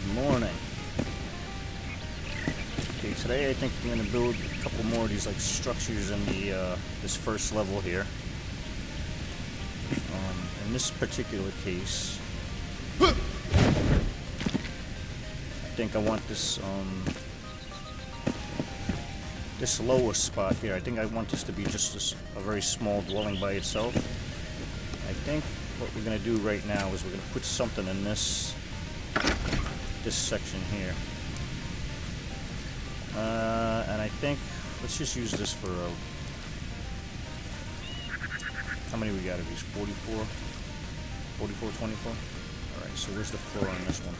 Good morning. Okay, today I think I'm going to build a couple more of these like structures in the this first level here. In this particular case, I think I want this this lower spot here. I think I want this to be just a very small dwelling by itself. I think what we're going to do right now is we're going to put something in this section here. And I think, let's just use this for how many we got of these? 44? 44, 24? Alright, so where's the floor on this one?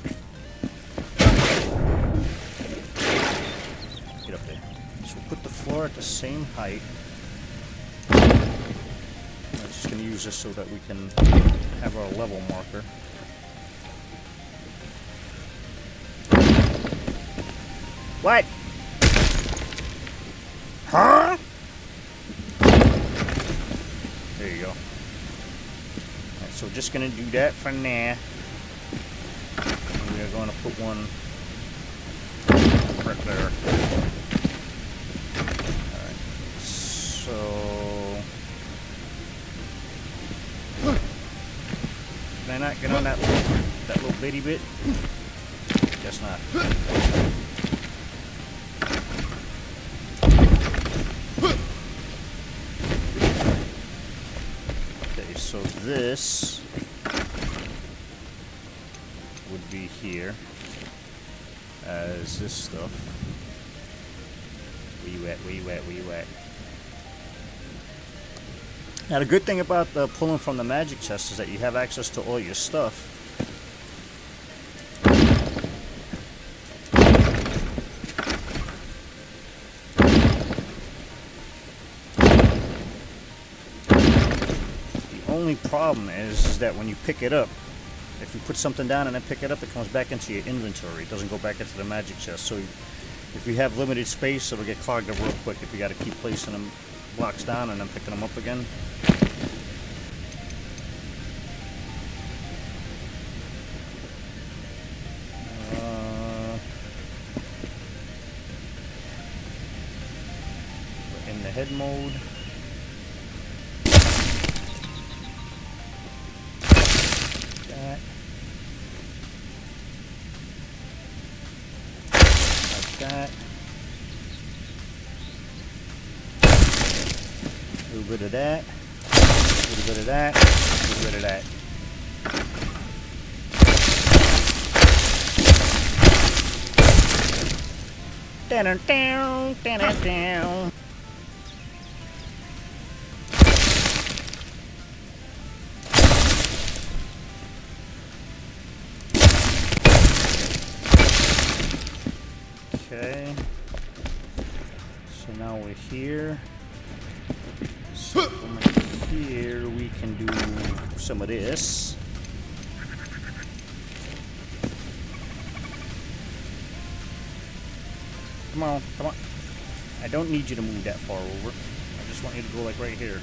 Get up there. So we'll put the floor at the same height. I'm just going to use this so that we can have our level marker. What? Huh? There you go. Alright, so we're just gonna do that for now. And we are gonna put one right there. Alright. So can I not get on that little bitty bit? Guess not. So this would be here as this stuff. Where you at? Where you at? Where you at? Now the good thing about pulling from the magic chest is that you have access to all your stuff. Only problem is that when you pick it up, if you put something down and then pick it up, it comes back into your inventory. It doesn't go back into the magic chest. So if you have limited space, it'll get clogged up real quick if you got to keep placing them blocks down and then picking them up again. In the head mode. That. A little bit of that. A little bit of that. A little bit of that. Down, down, down, down. Okay, so now we're here. So from here we can do some of this. Come on, come on. I don't need you to move that far over. I just want you to go like right here.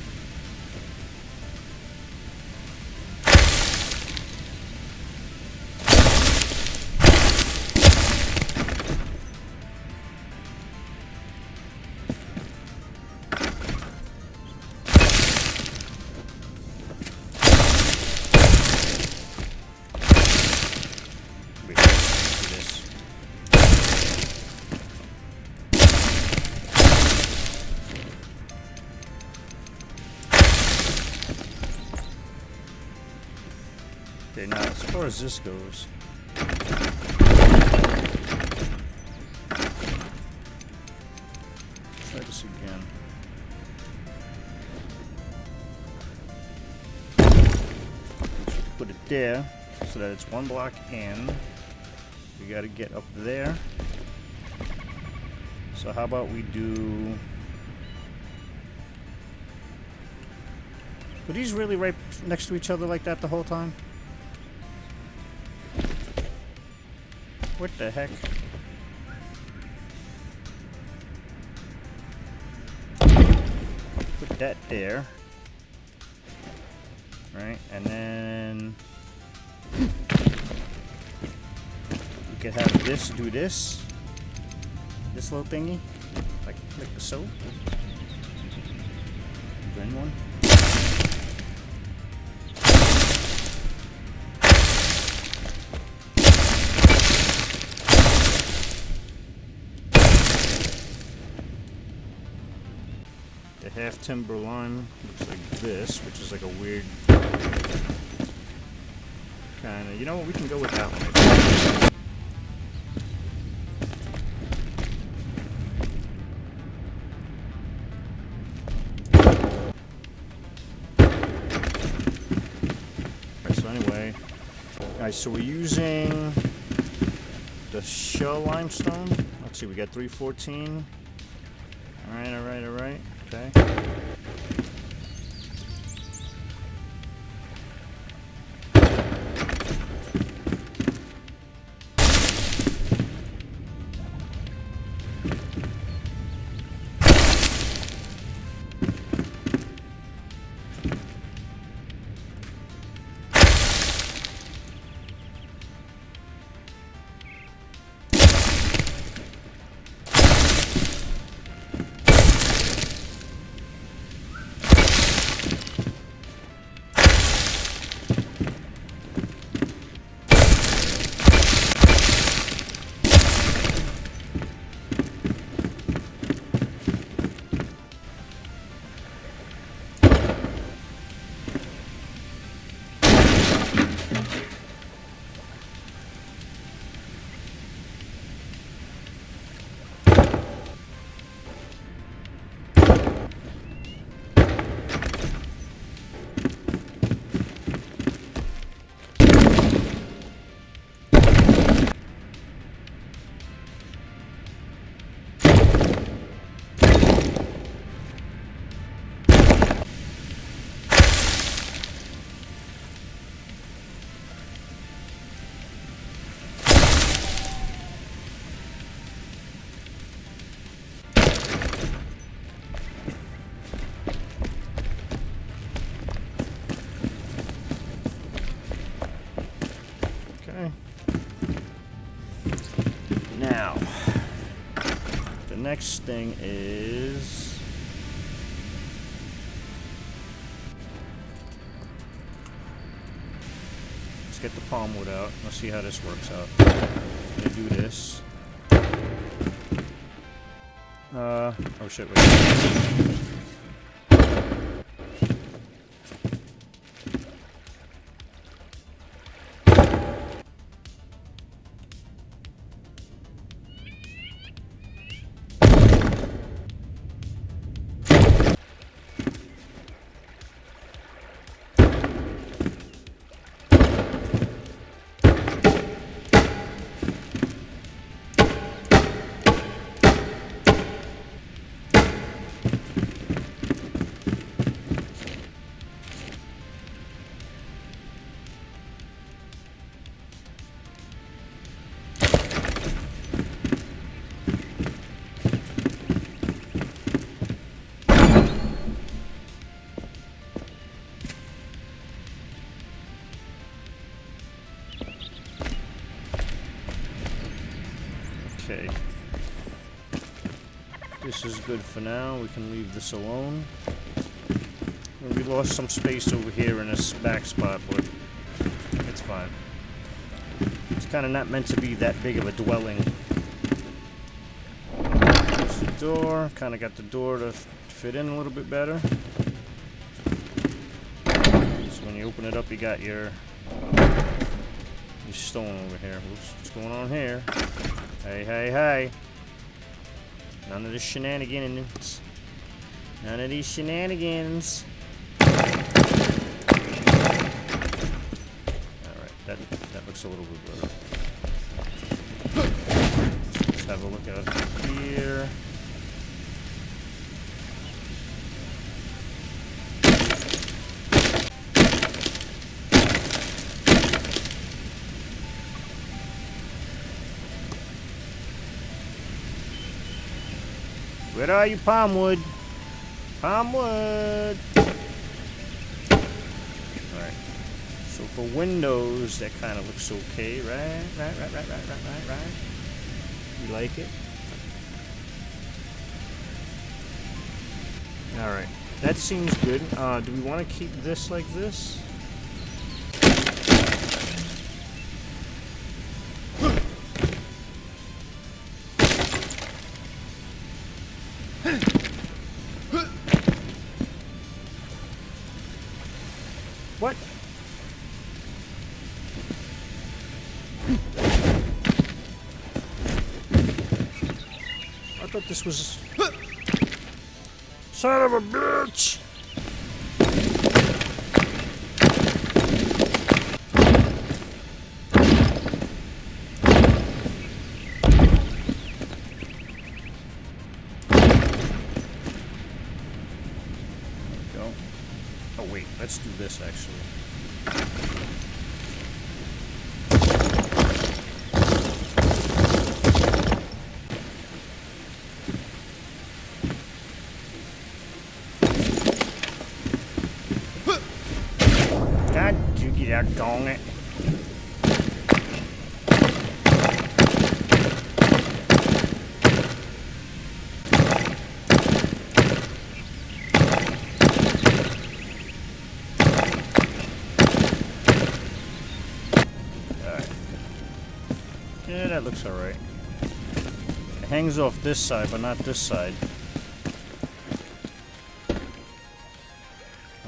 Okay, now as far as this goes, try this again. Put it there so that it's one block in. We got to get up there. So how about we do? Were these really right next to each other like that the whole time? What the heck? Put that there. Right, and then could have this do this. This little thingy. Like so. Then one. The half timber line looks like this, which is like a weird kind of. You know what? We can go with that one. Alright, so anyway. Alright, so we're using the shell limestone. Let's see, we got 314. Alright. Okay. Now, the next thing is let's get the palm wood out. Let's see how this works out. They do this. Oh shit, wait. Okay. This is good for now. We can leave this alone. We lost some space over here in this back spot, but it's fine. It's kind of not meant to be that big of a dwelling. There's the door. Kind of got the door to fit in a little bit better. So when you open it up, you got your stone over here. Oops, what's going on here? Hey. None of this shenanigans. None of these shenanigans. Alright, that looks a little bit better. Let's have a look out here. Where are you, palmwood? Palmwood! Alright. So for windows, that kind of looks okay, right? Right. You like it? Alright, that seems good. Do we want to keep this like this? What? I thought this was... Son of a bitch! Go. Oh wait, let's do this actually. Dong it. Alright. Yeah, that looks alright. It hangs off this side, but not this side.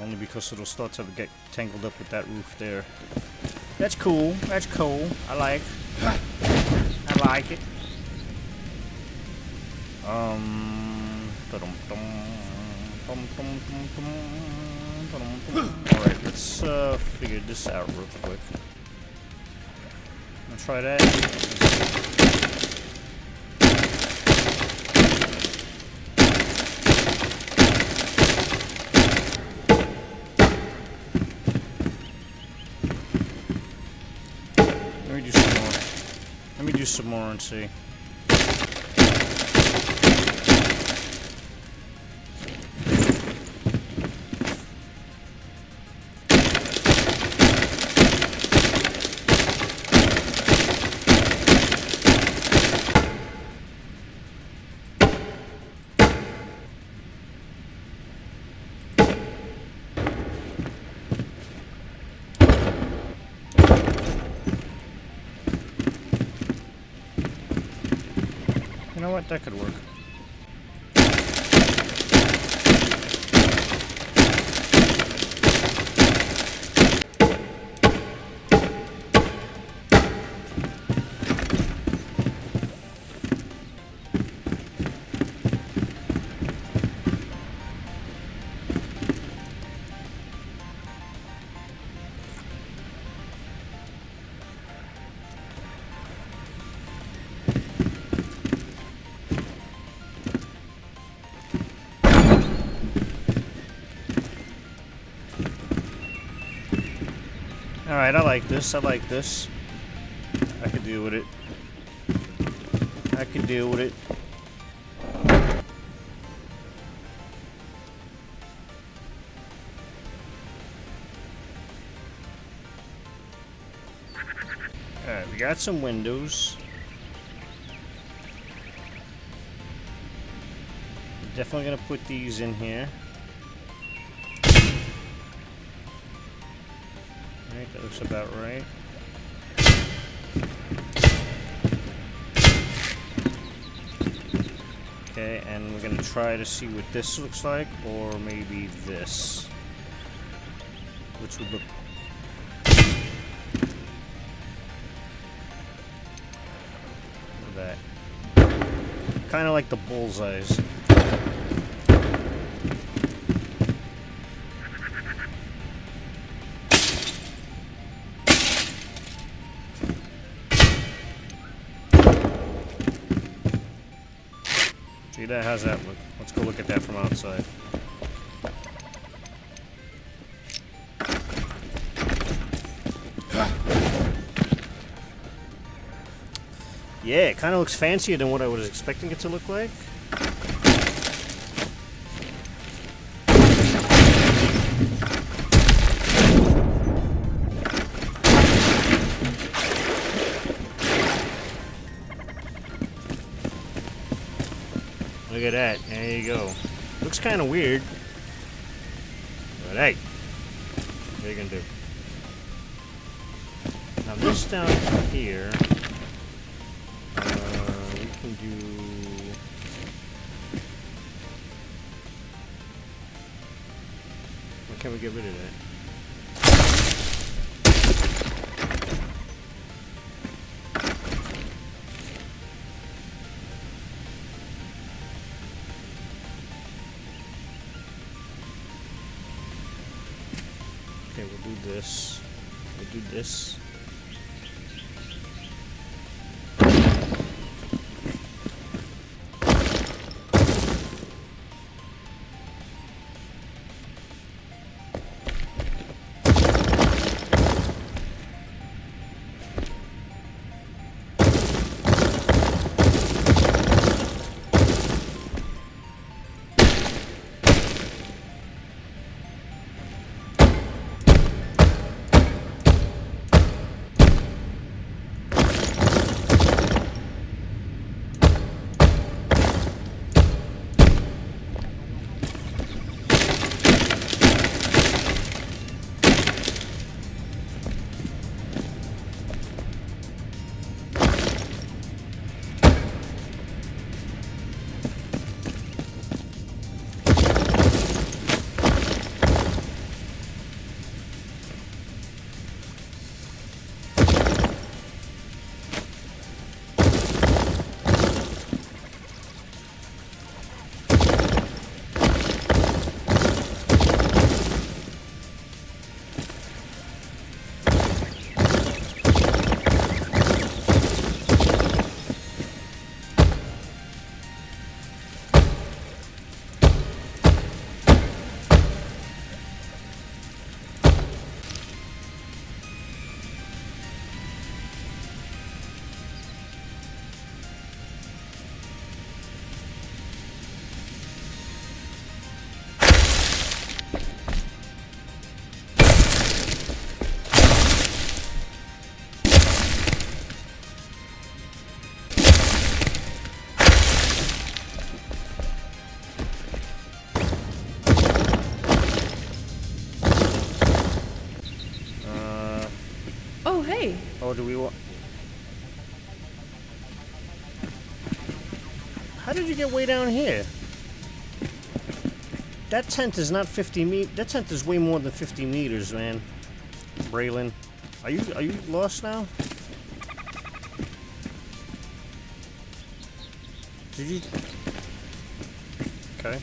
Only because it'll start to get tangled up with that roof there. That's cool. That's cool. I like it. Alright, let's figure this out real quick. I'll try that. Let me do some more and see. You know what? That could work. Alright, I like this. I like this. I could deal with it. I could deal with it. Alright, we got some windows. Definitely gonna put these in here. Alright, that looks about right. Okay, and we're gonna try to see what this looks like, or maybe this. Which would look... Look at that. Kinda like the bullseyes. See that? How's that look? Let's go look at that from outside. Yeah, it kind of looks fancier than what I was expecting it to look like. that. There you go. Looks kind of weird. But hey, what are you gonna do? Now this down here, we can do... Why can't we get rid of that? Okay, we'll do this. We'll do this. Oh, do we want... How did you get way down here? That tent is not 50 meters. That tent is way more than 50 meters, man. Braylon, are you lost now? Did you... Okay.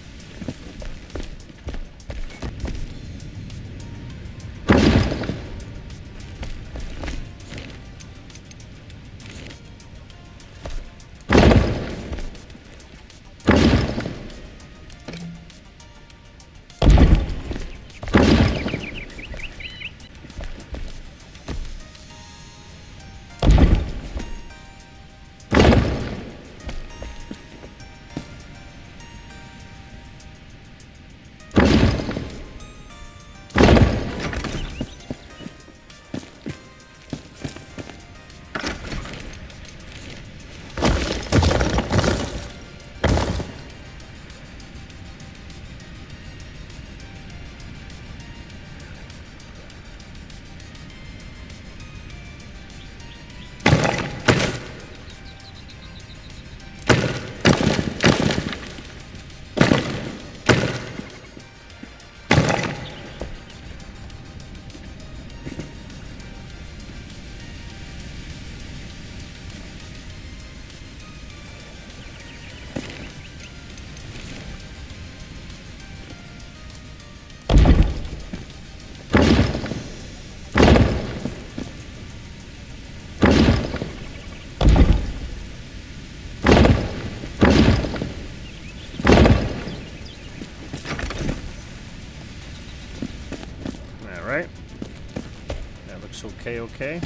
Alright. That looks okay, okay.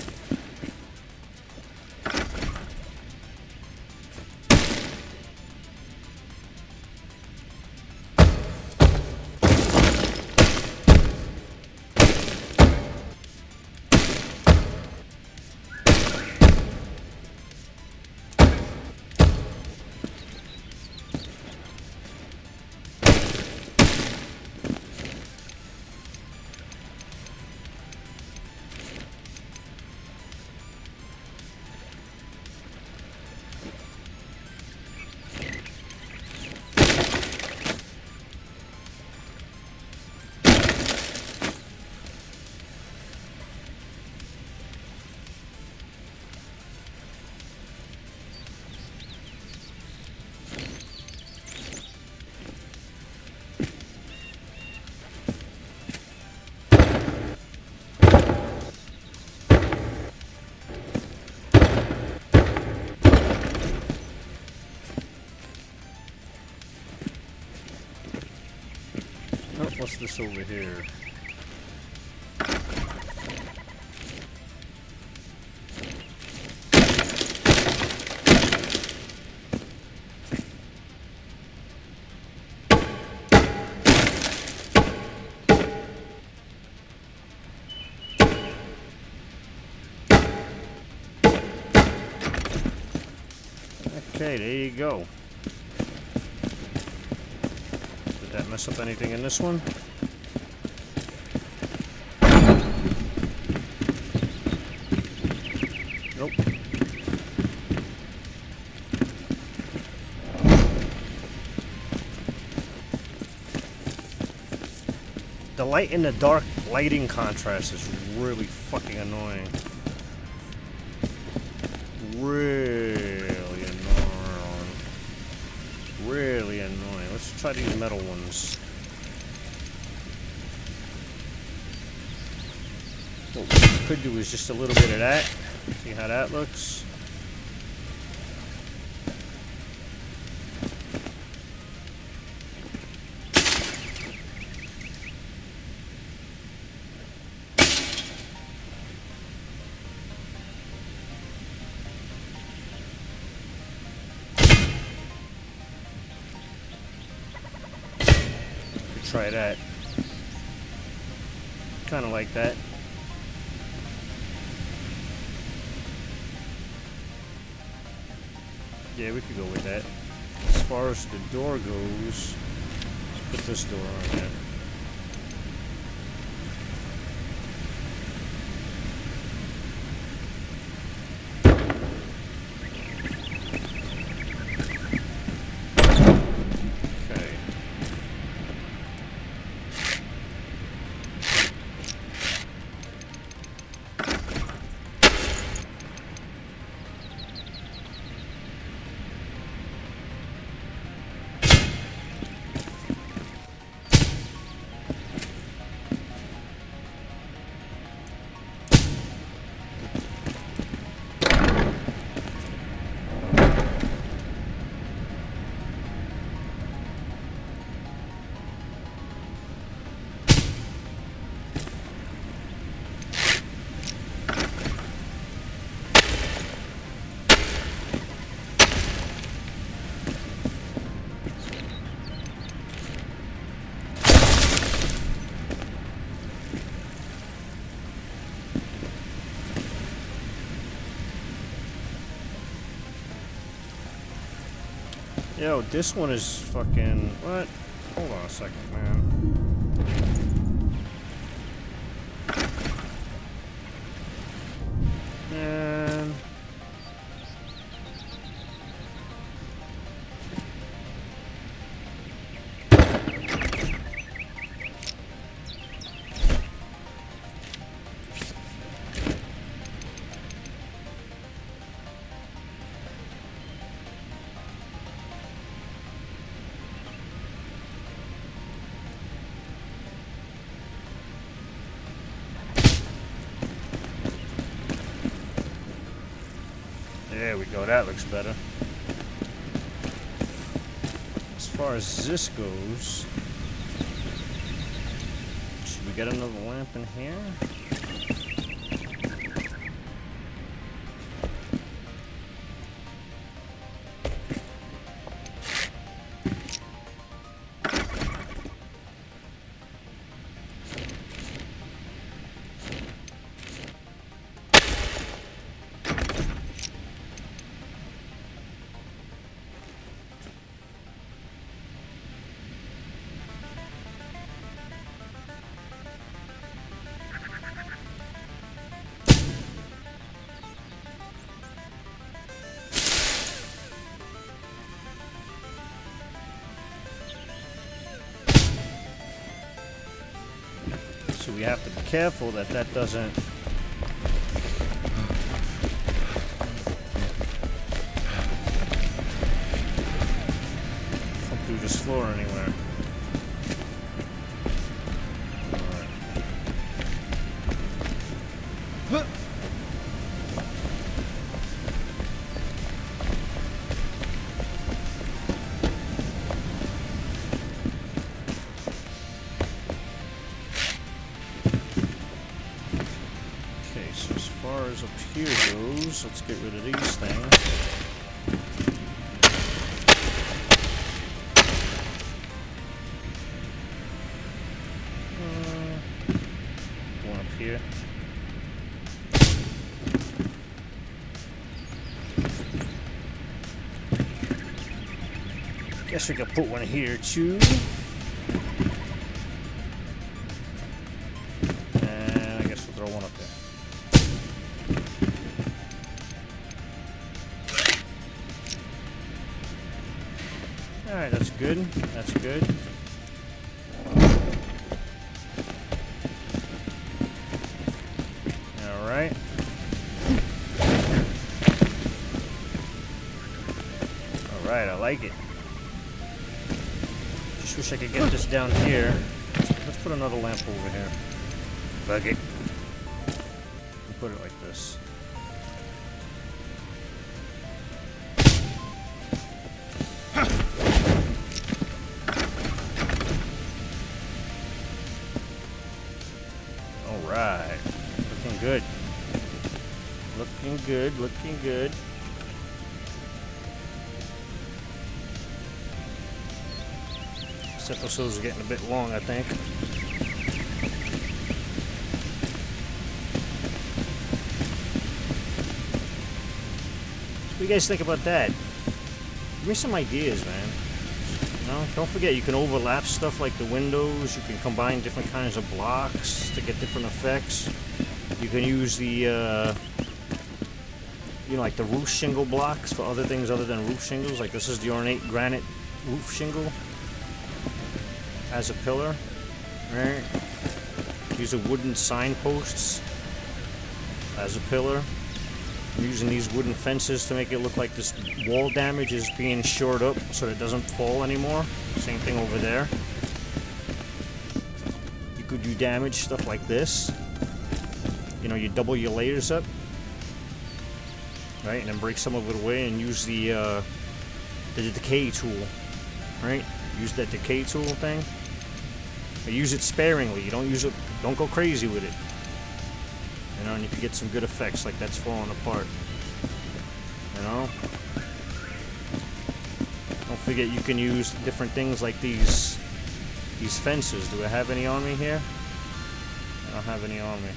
what's this over here? Okay, there you go. Did that mess up anything in this one? Nope. The light in the dark lighting contrast is really fucking annoying. Really annoying. Really annoying. Let's try these metal ones. What we could do is just a little bit of that. See how that looks. Try that. Kind of like that. Yeah, we could go with that. As far as the door goes, let's put this door on there. Yo, this one is fucking... What? Hold on a second, man. Man... There we go, that looks better. As far as this goes, should we get another lamp in here? So we have to be careful that that doesn't come through this floor anywhere. so as far as up here goes, let's get rid of these things. One up here. Guess we could put one here too. And I guess we'll throw one up there. Alright, that's good. That's good. Alright. Alright, I like it. Just wish I could get this down here. Let's put another lamp over here. Fuck it. We'll put it like this. Alright. Looking good. Looking good, looking good. This episode's getting a bit long, I think. What do you guys think about that? Give me some ideas, man. No, don't forget, you can overlap stuff like the windows. You can combine different kinds of blocks to get different effects. You can use the, you know, like the roof shingle blocks for other things other than roof shingles. Like this is the ornate granite roof shingle as a pillar, right? These are wooden signposts as a pillar. I'm using these wooden fences to make it look like this wall damage is being shored up so that it doesn't fall anymore. Same thing over there. You could do damage stuff like this. You know, you double your layers up, right, and then break some of it away and use the decay tool, right? Use that decay tool thing. But use it sparingly. You don't use it. Don't go crazy with it. You know, and you can get some good effects like that's falling apart. You know. Don't forget you can use different things like these fences. Do I have any on me here? I don't have any on me.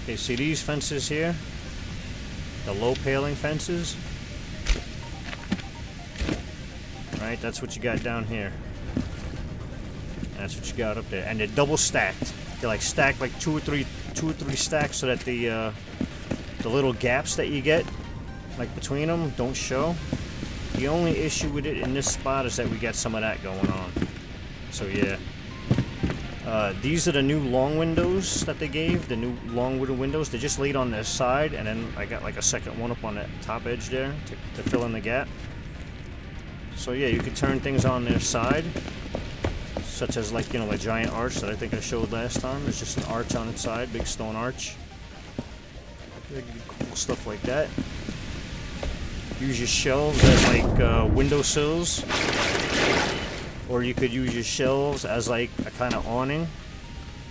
Okay, see these fences here? The low paling fences? Right, that's what you got down here. That's what you got up there. And they're double stacked. They're like stacked like two or three stacks so that the little gaps that you get like between them don't show. The only issue with it in this spot is that we got some of that going on. So yeah. These are the new long windows that they gave, the new long wooden windows. They're just laid on their side, and then I got like a second one up on that top edge there to fill in the gap. So yeah, you could turn things on their side, such as like, you know, a giant arch that I think I showed last time. There's just an arch on its side, big stone arch. Cool stuff like that. Use your shelves as like windowsills. Or you could use your shelves as like a kind of awning,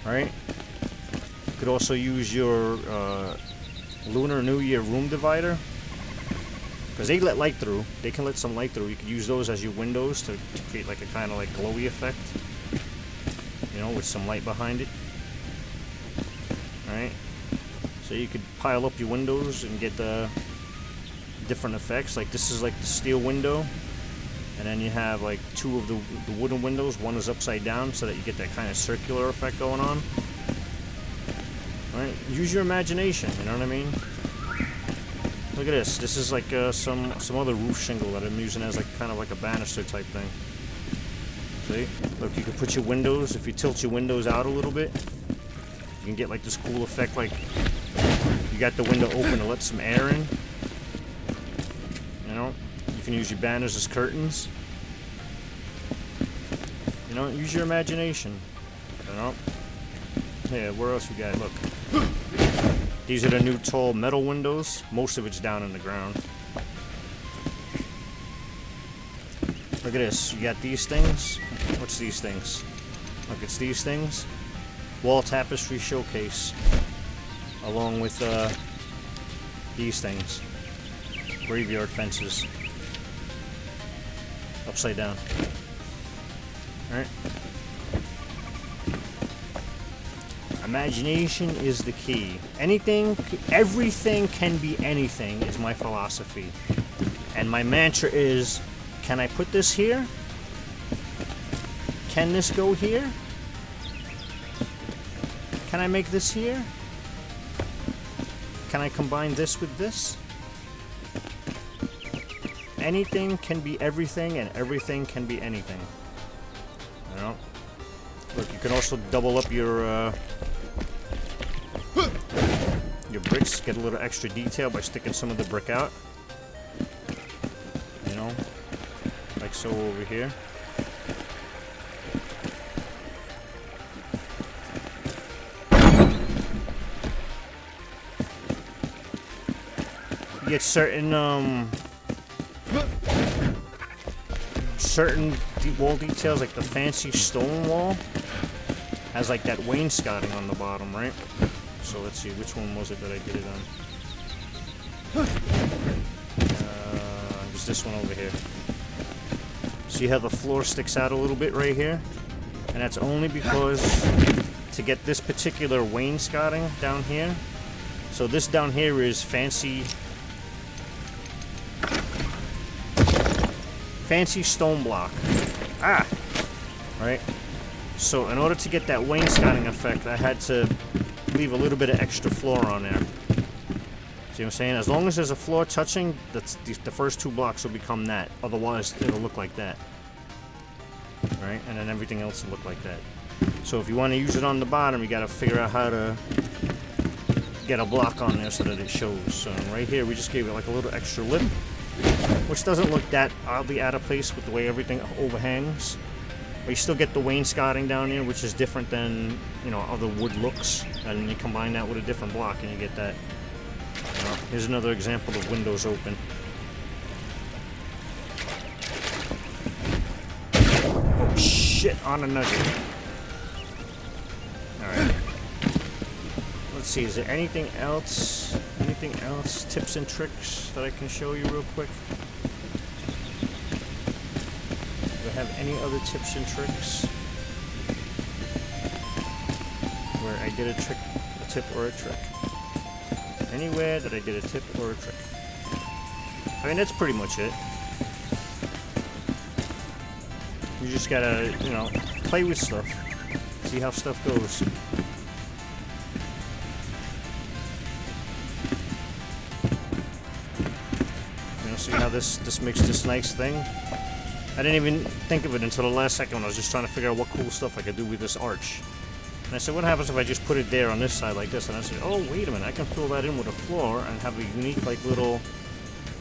right? You could also use your Lunar New Year room divider, because they let light through. They can let some light through. You could use those as your windows to create like a kind of like glowy effect, you know, with some light behind it, right? So you could pile up your windows and get the different effects. Like this is like the steel window. And then you have like two of the wooden windows. One is upside down so that you get that kind of circular effect going on. Alright, use your imagination, you know what I mean? Look at this. This is like some other roof shingle that I'm using as like kind of like a banister type thing. See? Look, you can put your windows, if you tilt your windows out a little bit, you can get like this cool effect like you got the window open to let some air in. You know? You can use your banners as curtains. You know, use your imagination. You know? Yeah, where else we got? Look. These are the new tall metal windows. Most of it's down in the ground. Look at this. You got these things. What's these things? Look, it's these things. Wall tapestry showcase. Along with these things. Graveyard fences. Upside down. Alright. Imagination is the key. Everything can be anything is my philosophy. And my mantra is, can I put this here? Can this go here? Can I make this here? Can I combine this with this? Anything can be everything, and everything can be anything. You know? Look, you can also double up your bricks, get a little extra detail by sticking some of the brick out. You know? Like so over here. You get certain wall details, like the fancy stone wall has like that wainscoting on the bottom, right? So let's see, which one was it that I did it on? It was this one over here. See how the floor sticks out a little bit right here? And that's only because to get this particular wainscoting down here. So this down here is fancy stone block. Ah! Right? So in order to get that wainscoting effect, I had to leave a little bit of extra floor on there. See what I'm saying? As long as there's a floor touching, the first two blocks will become that. Otherwise, it'll look like that. Right? And then everything else will look like that. So if you want to use it on the bottom, you got to figure out how to get a block on there so that it shows. So right here, we just gave it like a little extra lip, which doesn't look that oddly out of place with the way everything overhangs. But you still get the wainscoting down here, which is different than, you know, other wood looks. And then you combine that with a different block and you get that. Here's another example of windows open. Oh shit, on a nugget. Alright. Let's see, is there anything else? Anything else? Tips and tricks that I can show you real quick? Do I have any other tips and tricks? Where I did a trick, a tip or a trick. Anywhere that I did a tip or a trick. I mean, that's pretty much it. You just gotta, you know, play with stuff. See how stuff goes. You know, see how this makes this nice thing? I didn't even think of it until the last second when I was just trying to figure out what cool stuff I could do with this arch. And I said, what happens if I just put it there on this side like this? And I said, oh, wait a minute, I can fill that in with a floor and have a unique, like, little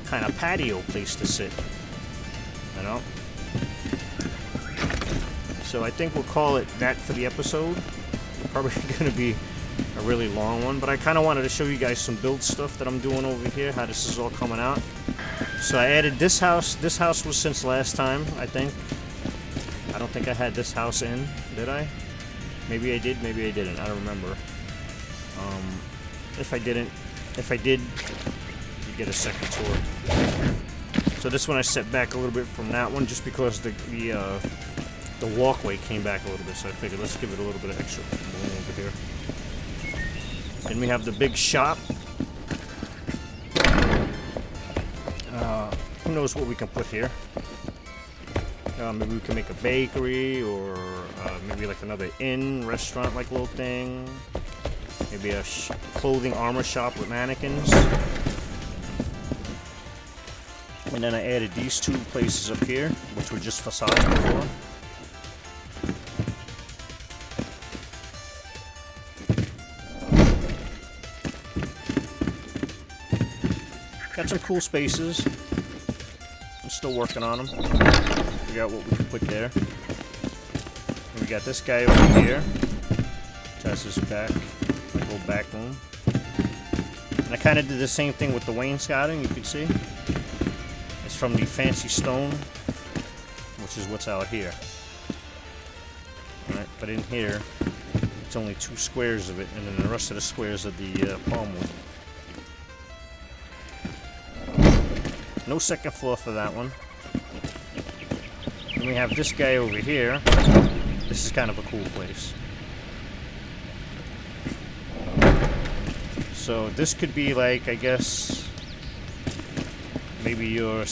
kind of patio place to sit. You know? So I think we'll call it that for the episode. Probably going to be a really long one, but I kind of wanted to show you guys some build stuff that I'm doing over here, how this is all coming out. So I added this house. This house was since last time, I think. I don't think I had this house in, did I? Maybe I did, maybe I didn't. I don't remember. If I did, you get a second tour. So this one I set back a little bit from that one, just because the walkway came back a little bit. So I figured let's give it a little bit of extra room over here. Then we have the big shop. Who knows what we can put here? Maybe we can make a bakery, or maybe like another inn, restaurant like little thing. Maybe a clothing armor shop with mannequins. And then I added these two places up here, which were just facades before. Got some cool spaces. I'm still working on them. Figure out what we can put there. And we got this guy over here. That's his back, like little back room. And I kind of did the same thing with the wainscoting. You can see it's from the fancy stone, which is what's out here. Alright, but in here, it's only 2 squares of it, and then the rest of the squares are the palm wood. No second floor for that one. And we have this guy over here. This is kind of a cool place. So this could be like, I guess, maybe your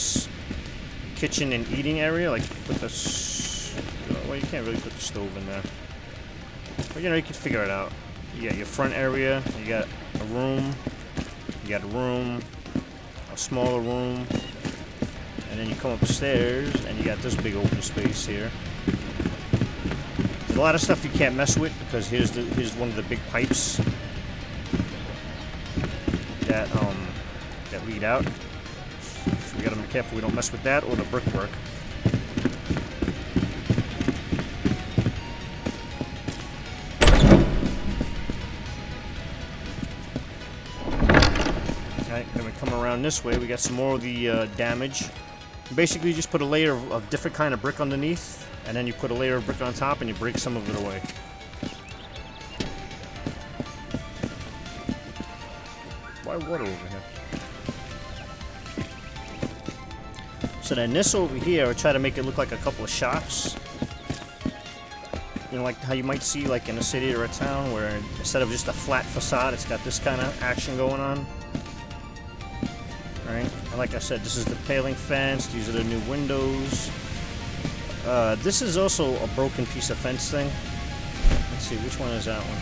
kitchen and eating area. Like put the, well, you can't really put the stove in there. But you know, you can figure it out. You got your front area, you got a room, you got a room, a smaller room, and then you come upstairs and you got this big open space here. There's a lot of stuff you can't mess with because here's one of the big pipes that that lead out. So we gotta be careful we don't mess with that or the brickwork. Alright, then we come around this way, we got some more of the damage. Basically, you just put a layer of different kind of brick underneath, and then you put a layer of brick on top, and you break some of it away. Why water over here? So then this over here, I try to make it look like a couple of shops. You know, like how you might see like in a city or a town, where instead of just a flat facade, it's got this kind of action going on. Right? And like I said, this is the paling fence. These are the new windows. This is also a broken piece of fence thing. Let's see, which one is that one?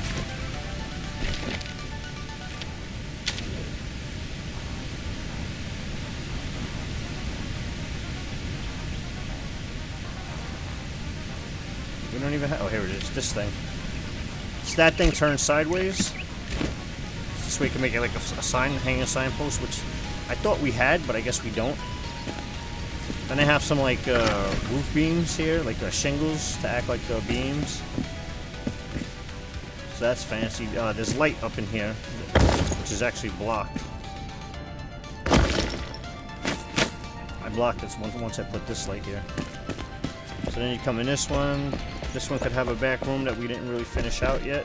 We don't even have... Oh, here it is. This thing. So that thing turns sideways. This way we can make it like a sign, hang a signpost, which I thought we had, but I guess we don't. Then I have some like roof beams here, like shingles to act like beams. So that's fancy. There's light up in here, which is actually blocked. I blocked this one once I put this light here. So then you come in this one. This one could have a back room that we didn't really finish out yet.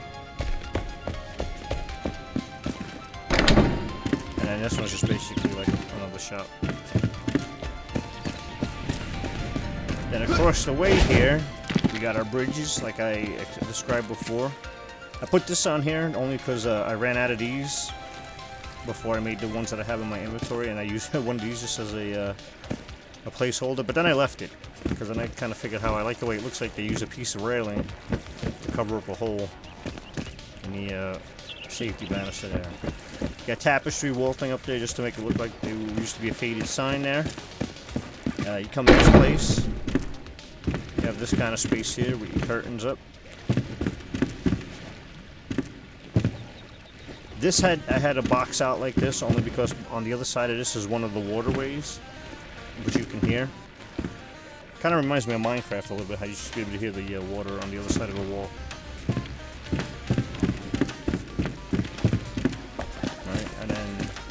And this one's just basically like another shop. Then across the way here, we got our bridges, like I described before. I put this on here only because I ran out of these before I made the ones that I have in my inventory, and I used one of these just as a placeholder. But then I left it because then I kind of figured how I like the way it looks like they use a piece of railing to cover up a hole in the safety banister there. Got tapestry wall thing up there just to make it look like there used to be a faded sign there. You come to this place, you have this kind of space here with your curtains up. I had a box out like this only because on the other side of this is one of the waterways, which you can hear. Kind of reminds me of Minecraft a little bit, how you should be able to hear the water on the other side of the wall.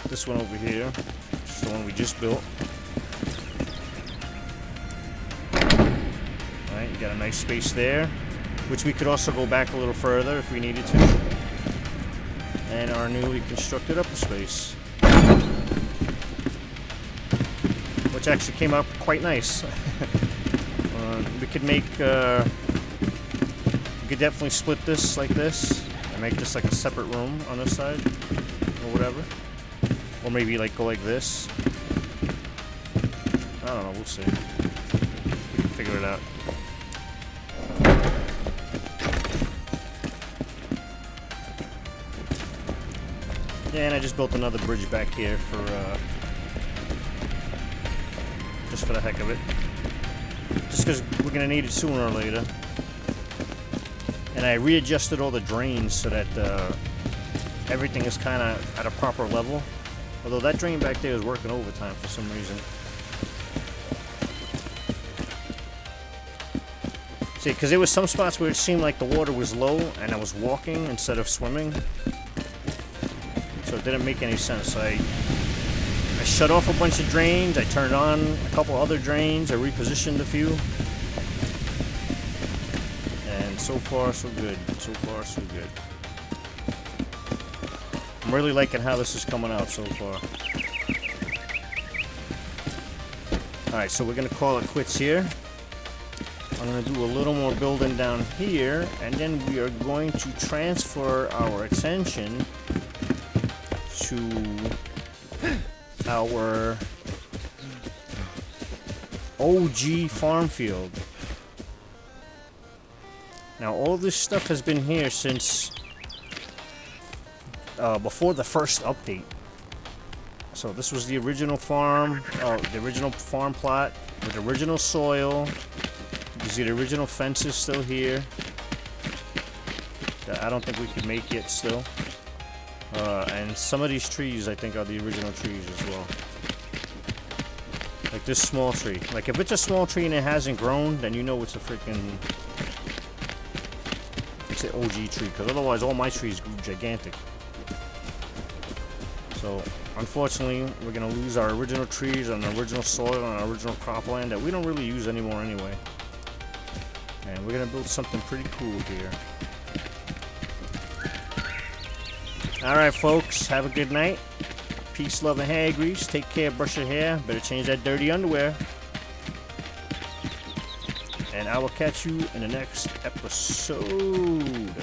This one over here, which is the one we just built. Alright, you got a nice space there, which we could also go back a little further if we needed to. And our newly constructed upper space, which actually came out quite nice. We could make, we could definitely split this like this, and make this like a separate room on this side, or whatever. Or maybe like go like this. I don't know, we'll see. We can figure it out. Yeah, and I just built another bridge back here for just for the heck of it. Just because we're gonna need it sooner or later. And I readjusted all the drains so that everything is kind of at a proper level. Although that drain back there is working overtime for some reason. See, because there was some spots where it seemed like the water was low and I was walking instead of swimming. So it didn't make any sense. I shut off a bunch of drains, I turned on a couple other drains, I repositioned a few. And so far, so good. So far, so good. I'm really liking how this is coming out so far. Alright, so we're going to call it quits here. I'm going to do a little more building down here, and then we are going to transfer our attention to our OG farm field. Now, all this stuff has been here since before the first update. So this was the original farm, the original farm plot with original soil. You can see the original fences still here. That I don't think we could make yet still. And some of these trees, I think, are the original trees as well. Like this small tree. Like if it's a small tree and it hasn't grown, then you know it's a freaking... It's an OG tree, because otherwise all my trees grew gigantic. So, unfortunately, we're going to lose our original trees and original soil and our original cropland that we don't really use anymore anyway. And we're going to build something pretty cool here. Alright, folks, have a good night. Peace, love, and hair grease. Take care, brush your hair. Better change that dirty underwear. And I will catch you in the next episode.